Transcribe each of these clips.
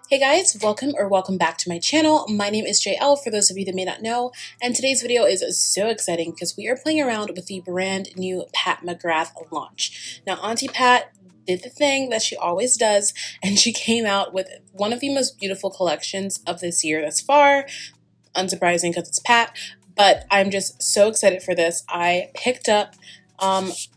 Hey guys, welcome back to my channel. My name is Jael, for those of you that may not know, and today's video is so exciting because we are playing around with the brand new Pat McGrath launch. Now, Auntie Pat did the thing that she always does, and she came out with one of the most beautiful collections of this year thus far. Unsurprising because it's Pat, but I'm just so excited for this. I picked up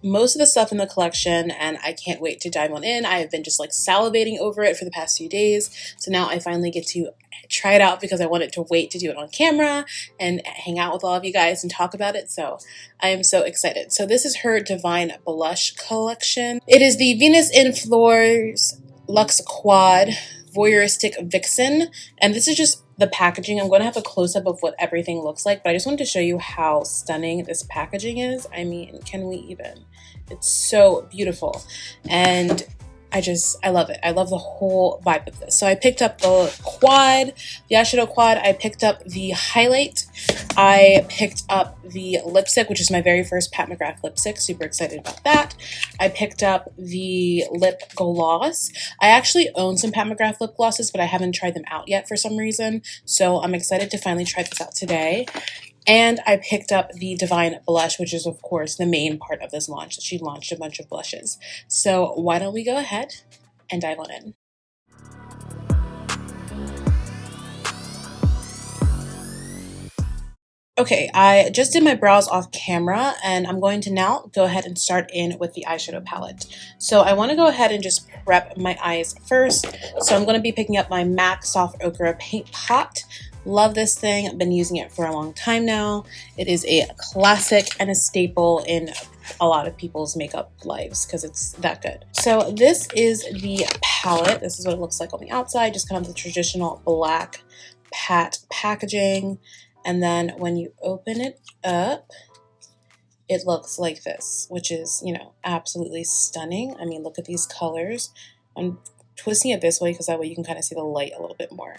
most of the stuff in the collection and I can't wait to dive on in. I have been just like salivating over it for the past few days, so now I finally get to try it out because I wanted to wait to do it on camera and hang out with all of you guys and talk about it, so I am so excited. So this is her Divine Blush collection. It is the Venus in Fleurs Luxe Quad Voyeuristic Vixen, and this is just the packaging. I'm going to have a close-up of what everything looks like, but I just wanted to show you how stunning this packaging is. I mean, can we even? It's so beautiful, and I love it. I love the whole vibe of this. So I picked up the quad, the eyeshadow quad. I picked up the highlight. I picked up the lipstick, which is my very first Pat McGrath lipstick. Super excited about that. I picked up the lip gloss. I actually own some Pat McGrath lip glosses, but I haven't tried them out yet for some reason. So I'm excited to finally try this out today. And I picked up the Divine Blush, which is, of course, the main part of this launch. She launched a bunch of blushes. So why don't we go ahead and dive on in. Okay, I just did my brows off camera, and I'm going to now go ahead and start in with the eyeshadow palette. So I want to go ahead and just prep my eyes first. So I'm going to be picking up my MAC Soft Ochre Paint Pot. Love this thing. I've been using it for a long time now. It is a classic and a staple in a lot of people's makeup lives because it's that good. So this is the palette. This is what it looks like on the outside. Just kind of the traditional black pat packaging. And then when you open it up, it looks like this, which is, you know, absolutely stunning. I mean, look at these colors. I'm twisting it this way because that way you can kind of see the light a little bit more.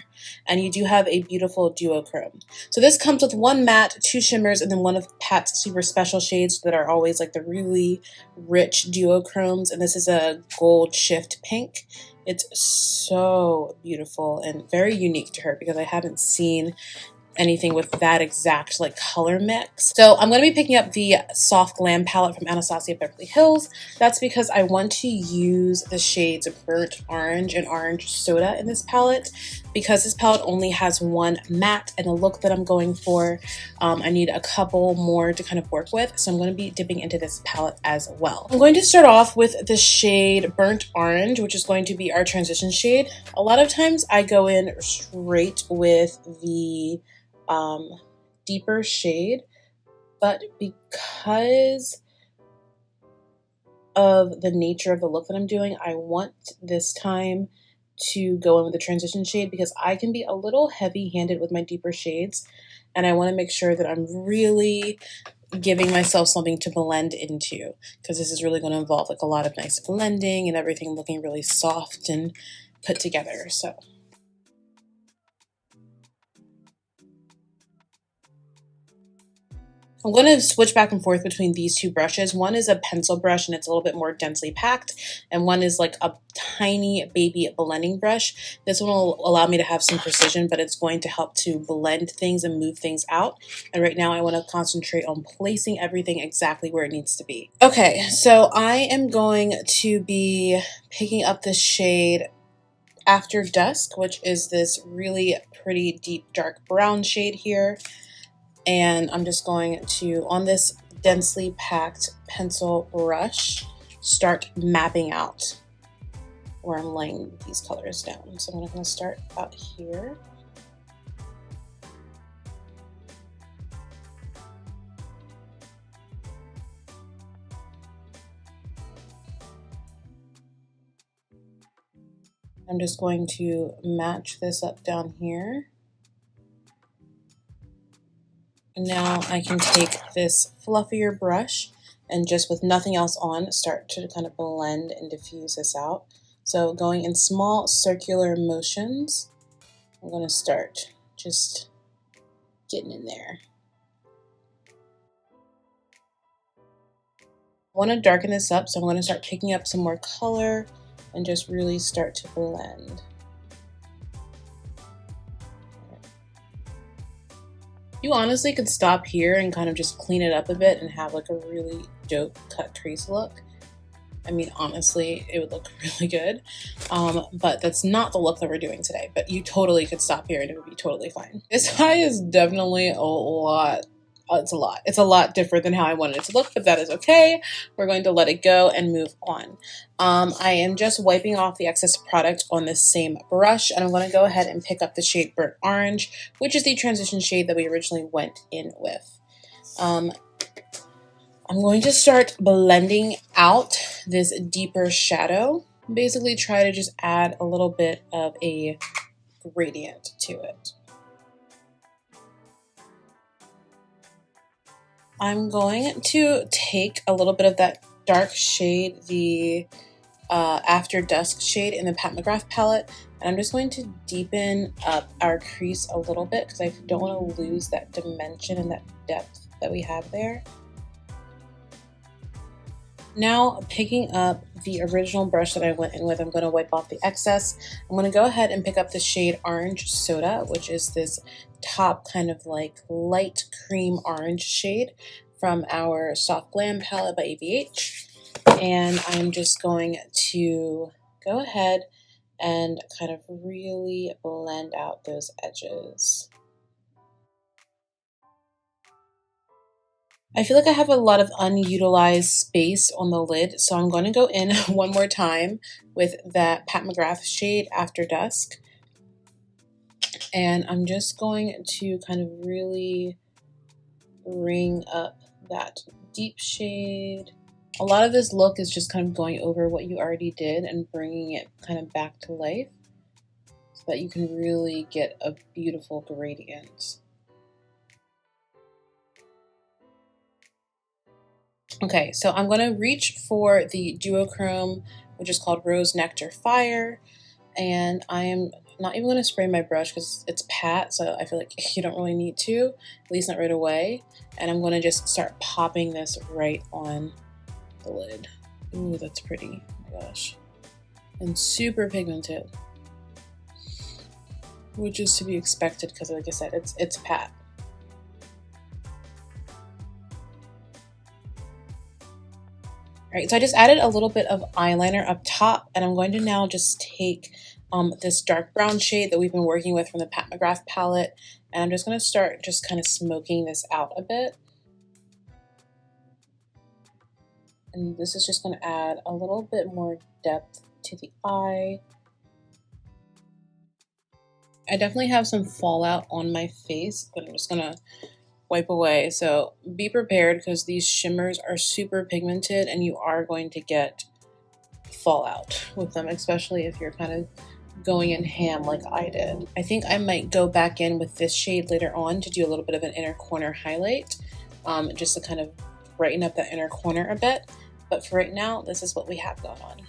And you do have a beautiful duochrome. So this comes with one matte, two shimmers, and then one of Pat's super special shades that are always like the really rich duochromes. And this is a gold shift pink. It's so beautiful and very unique to her because I haven't seen anything with that exact like color mix. So I'm going to be picking up the Soft Glam palette from Anastasia Beverly Hills. That's because I want to use the shades of Burnt Orange and Orange Soda in this palette. Because this palette only has one matte and the look that I'm going for, I need a couple more to kind of work with. So I'm going to be dipping into this palette as well. I'm going to start off with the shade Burnt Orange, which is going to be our transition shade. A lot of times I go in straight with the deeper shade, but because of the nature of the look that I'm doing, I want this time to go in with the transition shade because I can be a little heavy-handed with my deeper shades, and I want to make sure that I'm really giving myself something to blend into because this is really going to involve like a lot of nice blending and everything looking really soft and put together. So I'm going to switch back and forth between these two brushes. One is a pencil brush and it's a little bit more densely packed, and one is like a tiny baby blending brush. This one will allow me to have some precision, but it's going to help to blend things and move things out. And right now I want to concentrate on placing everything exactly where it needs to be. Okay, so I am going to be picking up the shade After Dusk, which is this really pretty deep dark brown shade here. And I'm just going to, on this densely packed pencil brush, start mapping out where I'm laying these colors down. So I'm going to start out here. I'm just going to match this up down here. And now I can take this fluffier brush and just with nothing else on, start to kind of blend and diffuse this out. So going in small circular motions, I'm going to start just getting in there. I want to darken this up, so I'm going to start picking up some more color and just really start to blend. You honestly could stop here and kind of just clean it up a bit and have like a really dope cut crease look. I mean, honestly, it would look really good, but that's not the look that we're doing today. But you totally could stop here and it would be totally fine. This eye is definitely a lot. It's a lot. It's a lot different than how I wanted it to look, but that is okay. We're going to let it go and move on. I am just wiping off the excess product on this same brush, and I'm going to go ahead and pick up the shade Burnt Orange, which is the transition shade that we originally went in with. I'm going to start blending out this deeper shadow. Basically try to just add a little bit of a gradient to it. I'm going to take a little bit of that dark shade, the After Dusk shade in the Pat McGrath palette, and I'm just going to deepen up our crease a little bit because I don't want to lose that dimension and that depth that we have there. Now, picking up the original brush that I went in with, I'm going to wipe off the excess. I'm going to go ahead and pick up the shade Orange Soda, which is this top kind of like light cream orange shade from our Soft Glam palette by ABH. And I'm just going to go ahead and kind of really blend out those edges. I feel like I have a lot of unutilized space on the lid, so I'm going to go in one more time with that Pat McGrath shade After Dusk. And I'm just going to kind of really bring up that deep shade. A lot of this look is just kind of going over what you already did and bringing it kind of back to life so that you can really get a beautiful gradient. Okay, so I'm going to reach for the Duochrome, which is called Rose Nectar Fire, and I am not even going to spray my brush because it's pat, so I feel like you don't really need to, at least not right away. And I'm going to just start popping this right on the lid. Ooh, that's pretty. Oh my gosh. And super pigmented, which is to be expected because, like I said, it's pat. All right, so I just added a little bit of eyeliner up top, and I'm going to now just take this dark brown shade that we've been working with from the Pat McGrath palette, and I'm just going to start just kind of smoking this out a bit. And this is just going to add a little bit more depth to the eye. I definitely have some fallout on my face, but I'm just going to wipe away. So be prepared because these shimmers are super pigmented and you are going to get fallout with them, especially if you're kind of going in ham like I did. I think I might go back in with this shade later on to do a little bit of an inner corner highlight, just to kind of brighten up that inner corner a bit. But for right now, this is what we have going on.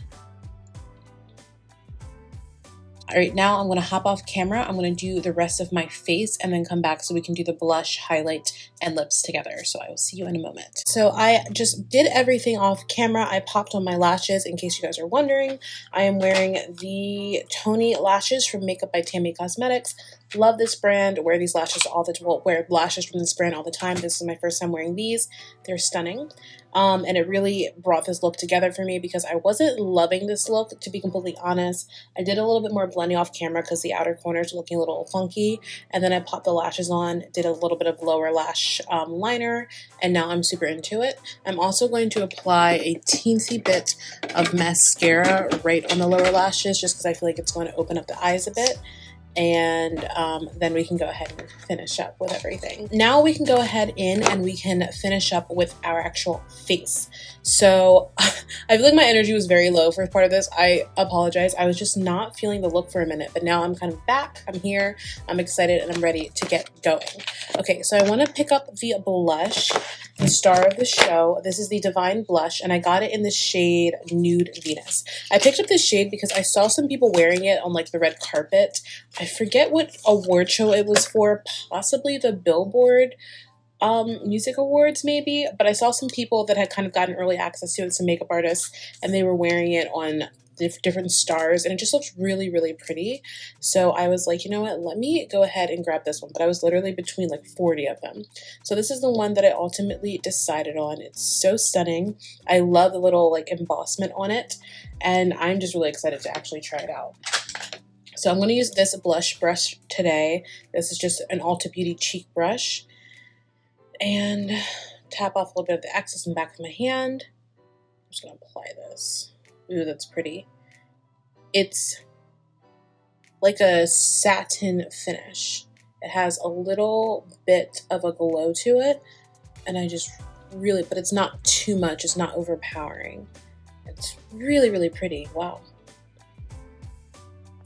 All right, now I'm going to hop off camera. I'm going to do the rest of my face and then come back so we can do the blush, highlight, and lips together. So I will see you in a moment. So I just did everything off camera. I popped on my lashes in case you guys are wondering. I am wearing the Toni lashes from MakeupbyTammi Cosmetics. Love this brand. Wear these lashes all the time. Well, wear lashes from this brand all the time. This is my first time wearing these. They're stunning. And it really brought this look together for me because I wasn't loving this look, to be completely honest. I did a little bit more blending off camera because the outer corners are looking a little funky. And then I popped the lashes on, did a little bit of lower lash liner, and now I'm super into it. I'm also going to apply a teensy bit of mascara right on the lower lashes just because I feel like it's going to open up the eyes a bit. And then we can go ahead and finish up with everything. Now we can go ahead in and we can finish up with our actual face. So I feel like my energy was very low for part of this. I apologize. I was just not feeling the look for a minute, but now I'm kind of back. I'm here. I'm excited and I'm ready to get going. Okay, so I want to pick up the blush, the star of the show. This is the Divine Blush, and I got it in the shade Nude Venus. I picked up this shade because I saw some people wearing it on like the red carpet. I forget what award show it was for, possibly the Billboard Music Awards maybe, but I saw some people that had kind of gotten early access to it, some makeup artists, and they were wearing it on different stars, and it just looks really, really pretty. So I was like, you know what, let me go ahead and grab this one. But I was literally between like 40 of them. So this is the one that I ultimately decided on. It's so stunning. I love the little like embossment on it, and I'm just really excited to actually try it out. So I'm going to use this blush brush today. This is just an Ulta Beauty cheek brush. And tap off a little bit of the excess in the back of my hand. I'm just going to apply this. Ooh, that's pretty. It's like a satin finish. It has a little bit of a glow to it. And I just really, but it's not too much. It's not overpowering. It's really, really pretty. Wow.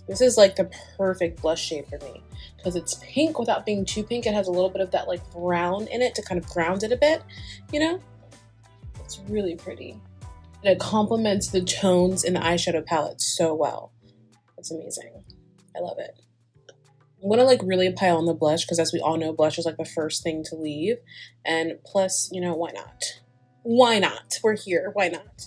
This is like the perfect blush shade for me because it's pink without being too pink. It has a little bit of that like brown in it to kind of ground it a bit, you know? It's really pretty. And it complements the tones in the eyeshadow palette so well. It's amazing. I love it. I'm gonna like really pile on the blush because as we all know, blush is like the first thing to leave. And plus, you know, why not? Why not? We're here, why not?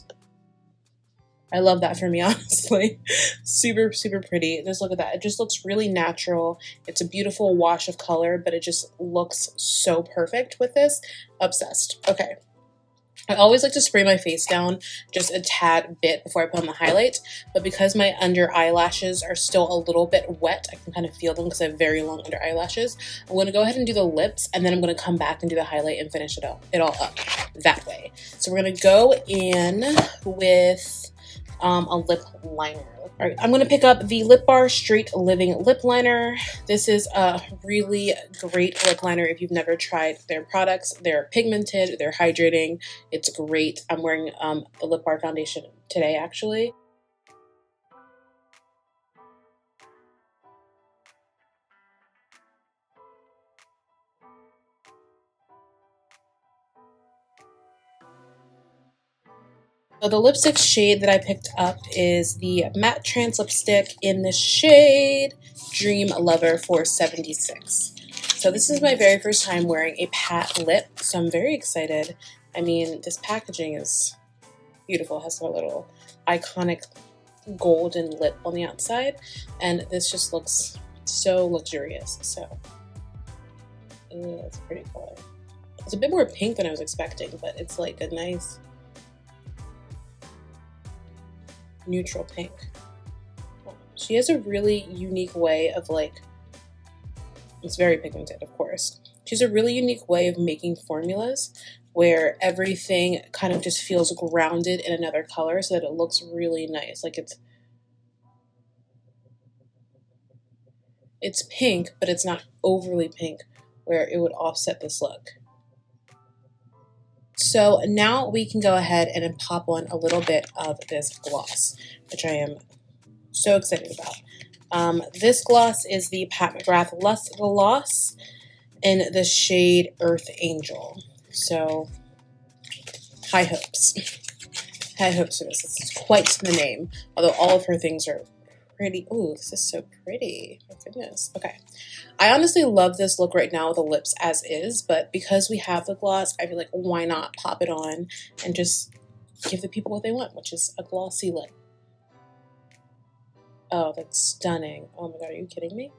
I love that for me, honestly. Super, super pretty. Just look at that. It just looks really natural. It's a beautiful wash of color, but it just looks so perfect with this. Obsessed. Okay. I always like to spray my face down just a tad bit before I put on the highlight, but because my under eyelashes are still a little bit wet, I can kind of feel them because I have very long under eyelashes. I'm going to go ahead and do the lips, and then I'm going to come back and do the highlight and finish it all up that way. So we're going to go in with a lip liner. All right, I'm going to pick up the Lip Bar Straight Living Lip Liner. This is a really great lip liner if you've never tried their products. They're pigmented, they're hydrating, it's great. I'm wearing the Lip Bar foundation today, actually. So the lipstick shade that I picked up is the MatteTrance lipstick in the shade Dream Lover 476. So this is my very first time wearing a pat lip, so I'm very excited. I mean, this packaging is beautiful. It has a little iconic golden lip on the outside, and this just looks so luxurious. So, that's a pretty color. It's a bit more pink than I was expecting, but it's like a nice neutral pink. She has a really unique way of like, it's very pigmented, of course. She has a really unique way of making formulas where everything kind of just feels grounded in another color so that it looks really nice. Like it's pink, but it's not overly pink where it would offset this look. So now we can go ahead and pop on a little bit of this gloss, which I am so excited about. This gloss is the Pat McGrath Luxe Gloss in the shade Earth Angel. So high hopes. High hopes for this. This is quite the name, although all of her things are pretty. Ooh, this is so pretty. My goodness. Okay. I honestly love this look right now with the lips as is, but because we have the gloss, I feel like why not pop it on and just give the people what they want, which is a glossy lip. Oh, that's stunning. Oh my god, are you kidding me?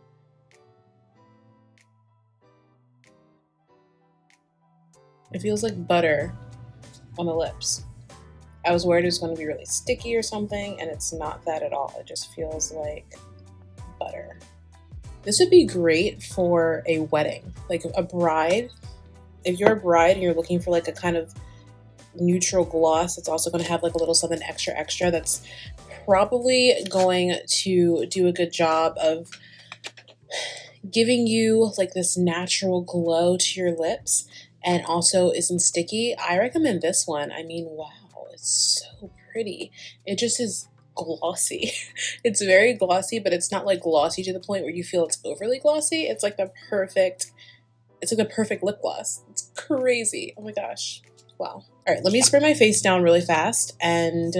It feels like butter on the lips. I was worried it was going to be really sticky or something, and it's not that at all. It just feels like butter. This would be great for a wedding, like a bride. If you're a bride and you're looking for like a kind of neutral gloss, it's also going to have like a little something extra that's probably going to do a good job of giving you like this natural glow to your lips and also isn't sticky. I recommend this one. I mean, wow, it's so pretty. It just is glossy. It's very glossy, but it's not like glossy to the point where you feel it's overly glossy. It's like the perfect lip gloss. It's crazy. Oh my gosh. Wow. All right, let me spray my face down really fast and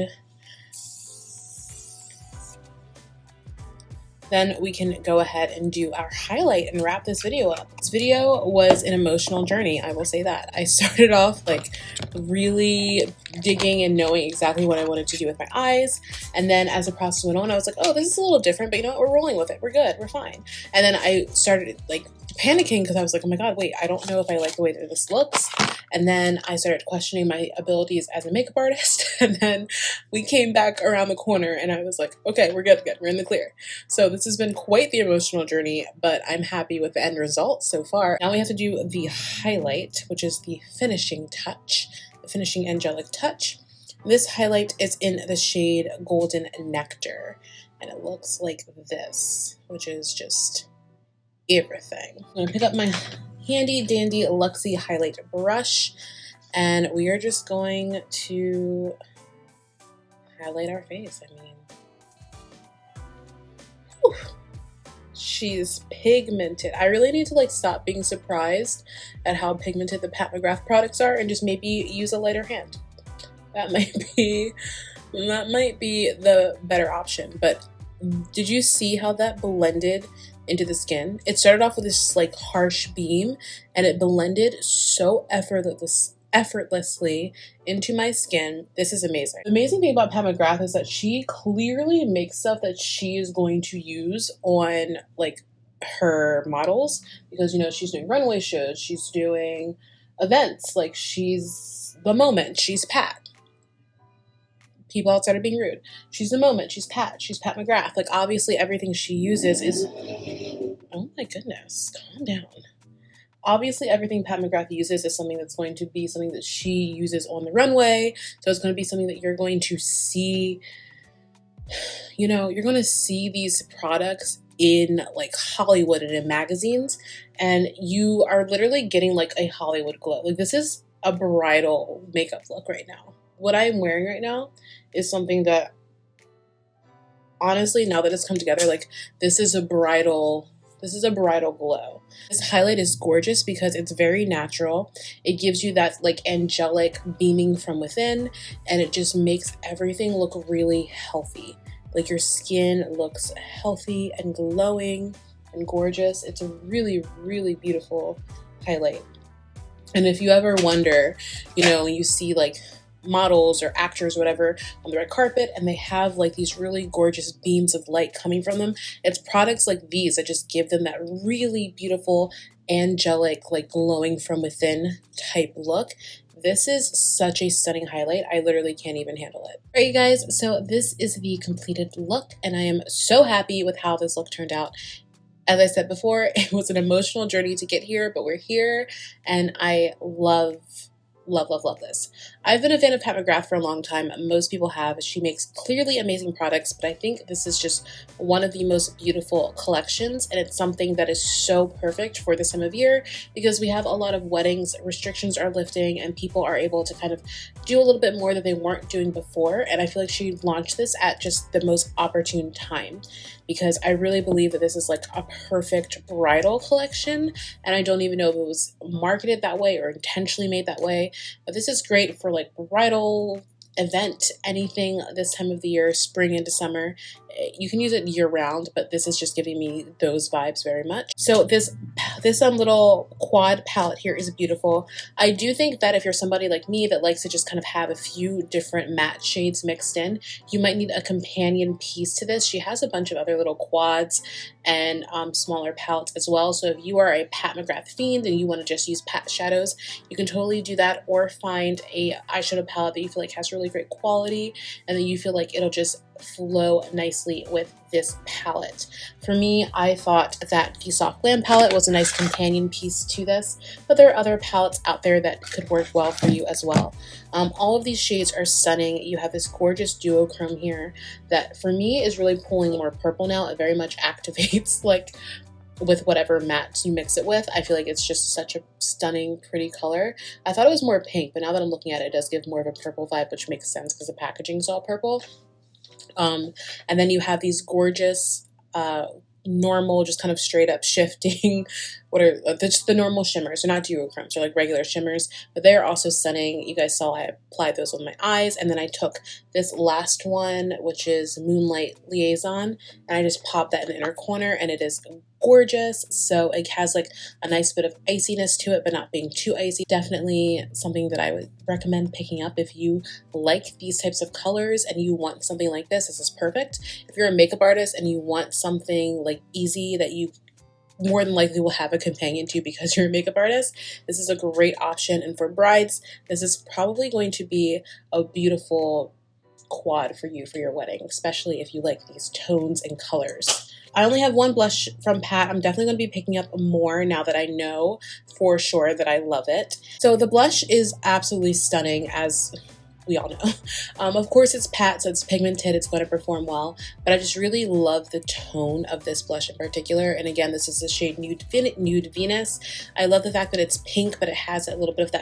then we can go ahead and do our highlight and wrap this video up. This video was an emotional journey, I will say that. I started off like really digging and knowing exactly what I wanted to do with my eyes, and then as the process went on, I was like, oh, this is a little different, but you know what, we're rolling with it, we're good, we're fine. And then I started like panicking because I was like, oh my god, wait, I don't know if I like the way that this looks. And then I started questioning my abilities as a makeup artist. And then we came back around the corner and I was like, okay, we're good, we're in the clear. So this has been quite the emotional journey, but I'm happy with the end result so far. Now we have to do the highlight, which is the finishing touch, the finishing angelic touch. This highlight is in the shade Golden Nectar, and it looks like this, which is just everything. I'm gonna pick up my handy dandy Luxe highlight brush, and we are just going to highlight our face. I mean, whew, she's pigmented. I really need to like stop being surprised at how pigmented the Mcgrath products are and just maybe use a lighter hand. That might be the better option. But did you see how that blended into the skin? It started off with this like harsh beam and it blended so effortlessly into my skin. This is amazing. The amazing thing about Mcgrath is that she clearly makes stuff that she is going to use on like her models, because you know she's doing runway shows, she's doing events, like she's the moment, she's Pat. People outside are being rude. She's the moment, she's Pat Mcgrath. Like obviously everything she uses is, oh my goodness, calm down. Obviously everything Pat Mcgrath uses is something that's going to be something that she uses on the runway. So it's going to be something that you're going to see, you know, you're going to see these products in like Hollywood and in magazines, and you are literally getting like a Hollywood glow. Like this is a bridal makeup look right now. What I'm wearing right now is something that honestly, now that it's come together, like this is a bridal glow. This highlight is gorgeous because it's very natural. It gives you that like angelic beaming from within, and it just makes everything look really healthy. Like your skin looks healthy and glowing and gorgeous. It's a really, really beautiful highlight. And if you ever wonder, you know, you see like models or actors or whatever on the red carpet and they have like these really gorgeous beams of light coming from them, it's products like these that just give them that really beautiful angelic like glowing from within type look. This is such a stunning highlight. I literally can't even handle it. All right, you guys, so this is the completed look and I am so happy with how this look turned out. As I said before, it was an emotional journey to get here, but we're here and I love this. I've been a fan of Mcgrath for a long time. Most people have. She makes clearly amazing products, but I think this is just one of the most beautiful collections, and it's something that is so perfect for this time of year because we have a lot of weddings, restrictions are lifting, and people are able to kind of do a little bit more that they weren't doing before, and I feel like she launched this at just the most opportune time because I really believe that this is like a perfect bridal collection, and I don't even know if it was marketed that way or intentionally made that way. But this is great for like bridal event, anything this time of the year, spring into summer. You can use it year round, but this is just giving me those vibes very much. So this little quad palette here is beautiful. I do think that if you're somebody like me that likes to just kind of have a few different matte shades mixed in, you might need a companion piece to this. She has a bunch of other little quads and smaller palettes as well. So if you are a Pat Mcgrath fiend and you want to just use Pat shadows, you can totally do that, or find a eyeshadow palette that you feel like has really great quality and that you feel like it'll just flow nicely with this palette. For me, I thought that the Soft Glam palette was a nice companion piece to this, but there are other palettes out there that could work well for you as well. All of these shades are stunning. You have this gorgeous duochrome here that for me is really pulling more purple now. It very much activates like with whatever matte you mix it with. I feel like it's just such a stunning, pretty color. I thought it was more pink, but now that I'm looking at it, it does give more of a purple vibe, which makes sense because the packaging is all purple. And then you have these gorgeous normal, just kind of straight up shifting, what are just the normal shimmers. They're not duochromes, they're like regular shimmers, but they're also stunning. You guys saw I applied those on my eyes, and then I took this last one, which is Moonlight Liaison, and I just popped that in the inner corner, and it is gorgeous. So it has like a nice bit of iciness to it, but not being too icy. Definitely something that I would recommend picking up if you like these types of colors and you want something like this. This is perfect. If you're a makeup artist and you want something like easy that you more than likely will have a companion to because you're a makeup artist, this is a great option. And for brides, this is probably going to be a beautiful quad for you for your wedding, especially if you like these tones and colors. I only have one blush from Pat. I'm definitely going to be picking up more now that I know for sure that I love it. So the blush is absolutely stunning, as we all know. Of course, it's Pat, so it's pigmented, it's going to perform well, but I just really love the tone of this blush in particular. And again, this is the shade Nude Venus. I love the fact that it's pink, but it has a little bit of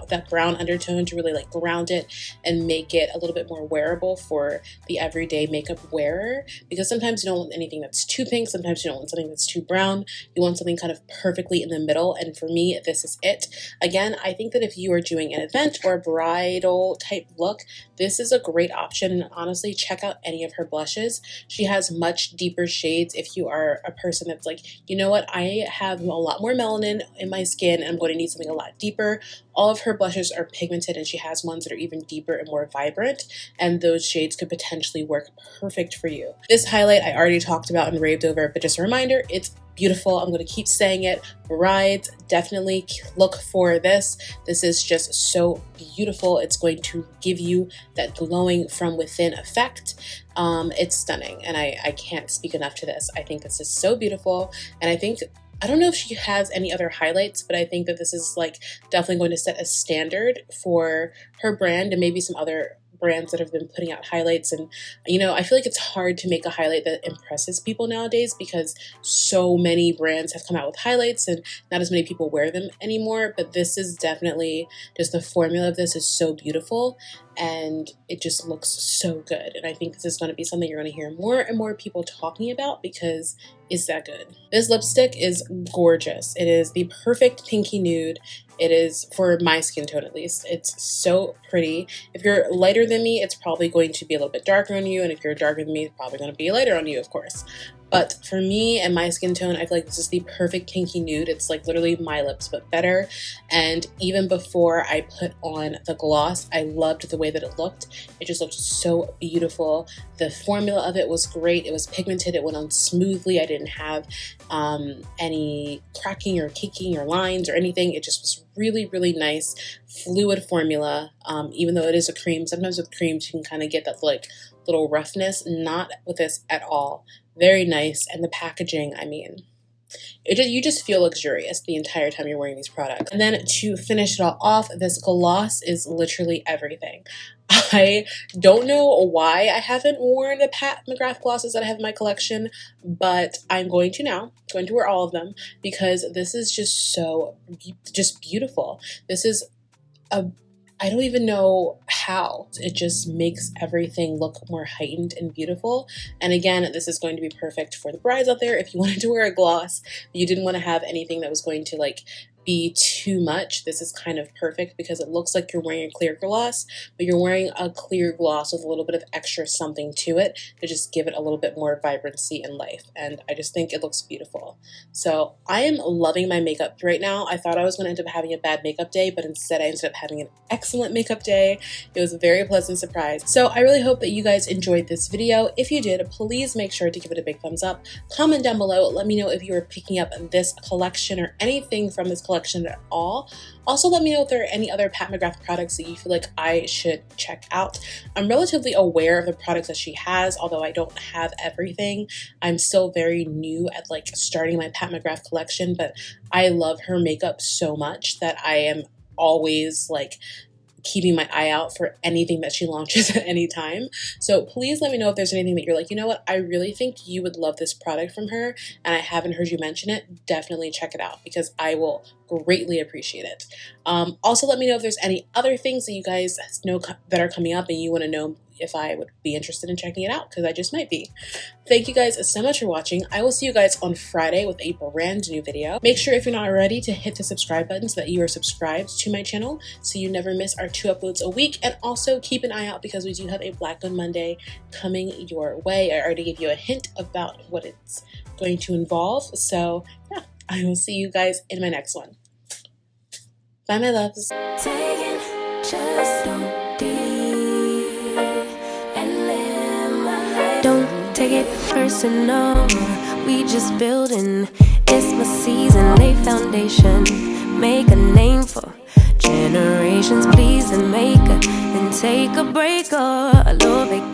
that brown undertone to really like ground it and make it a little bit more wearable for the everyday makeup wearer, because sometimes you don't want anything that's too pink, sometimes you don't want something that's too brown, you want something kind of perfectly in the middle, and for me, this is it. Again, I think that if you are doing an event or a bridal type look, this is a great option. And honestly, check out any of her blushes. She has much deeper shades if you are a person that's like, you know what, I have a lot more melanin in my skin and I'm going to need something a lot deeper. All of her blushes are pigmented, and she has ones that are even deeper and more vibrant, and those shades could potentially work perfect for you. This highlight I already talked about and raved over, but just a reminder, it's beautiful. I'm going to keep saying it. Brides, definitely look for this. This is just so beautiful. It's going to give you that glowing from within effect. It's stunning, and I can't speak enough to this. I think this is so beautiful, and I don't know if she has any other highlights, but I think that this is like definitely going to set a standard for her brand and maybe some other brands that have been putting out highlights. And you know, I feel like it's hard to make a highlight that impresses people nowadays because so many brands have come out with highlights and not as many people wear them anymore. But this is definitely just, the formula of this is so beautiful and it just looks so good. And I think this is going to be something you're going to hear more and more people talking about because it's that good. This lipstick is gorgeous. It is the perfect pinky nude. It is, for my skin tone at least, it's so pretty. If you're lighter than me, it's probably going to be a little bit darker on you, and if you're darker than me, it's probably going to be lighter on you, of course. But for me and my skin tone, I feel like this is the perfect pinky nude. It's like literally my lips, but better. And even before I put on the gloss, I loved the way that it looked. It just looked so beautiful. The formula of it was great. It was pigmented. It went on smoothly. I didn't have any cracking or caking or lines or anything. It just was really, really nice, fluid formula. Even though it is a cream, sometimes with creams you can kind of get that like little roughness. Not with this at all. Very nice. And the packaging, I mean, you just feel luxurious the entire time you're wearing these products. And then to finish it all off, this gloss is literally everything. I don't know why I haven't worn the Pat McGrath glosses that I have in my collection, but I'm going to now. I'm going to wear all of them because this is just so beautiful. This is I don't even know how. It just makes everything look more heightened and beautiful. And again, this is going to be perfect for the brides out there. If you wanted to wear a gloss, but you didn't want to have anything that was going to like be too much, this is kind of perfect because it looks like you're wearing a clear gloss, but you're wearing a clear gloss with a little bit of extra something to it to just give it a little bit more vibrancy and life. And I just think it looks beautiful. So I am loving my makeup right now. I thought I was going to end up having a bad makeup day, but instead I ended up having an excellent makeup day. It was a very pleasant surprise. So I really hope that you guys enjoyed this video. If you did, please make sure to give it a big thumbs up. Comment down below. Let me know if you are picking up this collection or anything from this collection at all. Also, let me know if there are any other Pat McGrath products that you feel like I should check out. I'm relatively aware of the products that she has, although I don't have everything. I'm still very new at like starting my Pat McGrath collection, but I love her makeup so much that I am always like keeping my eye out for anything that she launches at any time. So please let me know if there's anything that you're like, you know what, I really think you would love this product from her and I haven't heard you mention it. Definitely check it out because I will greatly appreciate it. Also, let me know if there's any other things that you guys know that are coming up and you want to know if I would be interested in checking it out, because I just might be. Thank you guys so much for watching. I will see you guys on Friday with a brand new video. Make sure if you're not already to hit the subscribe button so that you are subscribed to my channel so you never miss our 2 uploads a week. And also keep an eye out because we do have a Black on Monday coming your way. I already gave you a hint about what it's going to involve. So yeah, I will see you guys in my next one. Bye, my loves. Don't take it personal, we just building. It's my season, lay foundation, make a name for generations. Please and make a, then take a break or a little vacation.